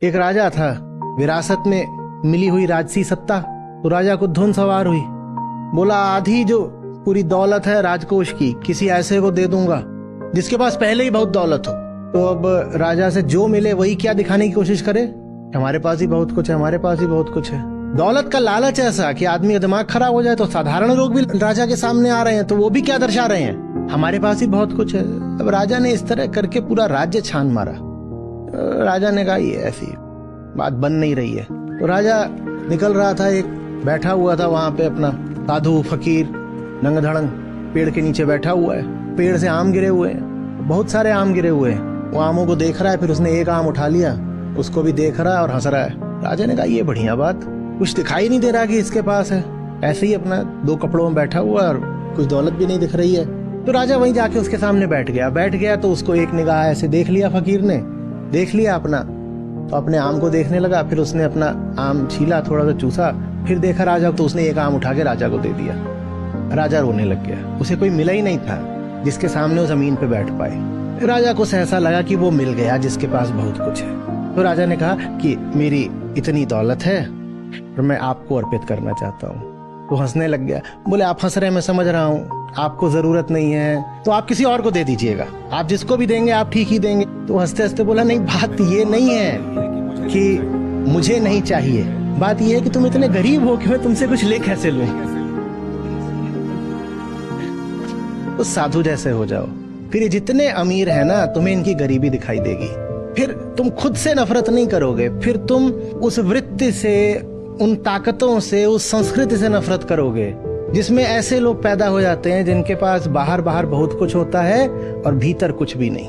एक राजा था, विरासत में मिली हुई राजसी सत्ता, तो राजा को धुन सवार हुई। बोला आधी जो पूरी दौलत है राजकोष की किसी ऐसे को दे दूंगा जिसके पास पहले ही बहुत दौलत हो। तो अब राजा से जो मिले वही क्या दिखाने की कोशिश करे, हमारे पास ही बहुत कुछ है, हमारे पास ही बहुत कुछ है। दौलत का लालच ऐसा कि आदमी का दिमाग खराब हो जाए। तो साधारण लोग भी राजा के सामने आ रहे हैं तो वो भी क्या दर्शा रहे हैं, हमारे पास ही बहुत कुछ है। अब राजा ने इस तरह करके पूरा राज्य छान मारा। राजा ने कहा ये ऐसी बात बन नहीं रही है। तो राजा निकल रहा था, एक बैठा हुआ था वहां पे अपना साधु फकीर नंग धड़ंग पेड़ के नीचे बैठा हुआ है। पेड़ से आम गिरे हुए हैं, बहुत सारे आम गिरे हुए हैं। वो आमों को देख रहा है, फिर उसने एक आम उठा लिया, उसको भी देख रहा है और हंस रहा है। राजा ने कहा ये बढ़िया बात, कुछ दिखाई नहीं दे रहा कि इसके पास है, ऐसे ही अपना दो कपड़ों में बैठा हुआ और कुछ दौलत भी नहीं दिख रही है। तो राजा वहीं जाके उसके सामने बैठ गया तो उसको एक निगाह ऐसे देख लिया, फकीर ने देख लिया अपना, तो अपने आम को देखने लगा। फिर उसने अपना आम छीला, थोड़ा सा चूसा, फिर देखा राजा तो उसने एक आम उठा के राजा को दे दिया। राजा रोने लग गया, उसे कोई मिला ही नहीं था जिसके सामने वो जमीन पे बैठ पाए। राजा को ऐसा लगा कि वो मिल गया जिसके पास बहुत कुछ है। तो राजा ने कहा कि मेरी इतनी दौलत है और मैं आपको अर्पित करना चाहता हूँ। तो हंसने लग गया, बोले आप हंस रहे हैं मैं समझ रहा हूँ, आपको जरूरत नहीं है तो आप किसी और को दे दीजिएगा, आप जिसको भी देंगे आप ठीक ही देंगे। तो हंसते हंसते बोला नहीं, बात ये नहीं है कि मुझे नहीं चाहिए, बात ये है कि तुम इतने गरीब हो कि मैं तुमसे कुछ ले कैसे लूं। तो साधु जैसे हो जाओ, फिर ये जितने अमीर है ना तुम्हें इनकी गरीबी दिखाई देगी, फिर तुम खुद से नफरत नहीं करोगे, फिर तुम उस वृत्ति से, उन ताकतों से, उस संस्कृति से नफरत करोगे जिसमें ऐसे लोग पैदा हो जाते हैं जिनके पास बाहर बहुत कुछ होता है और भीतर कुछ भी नहीं।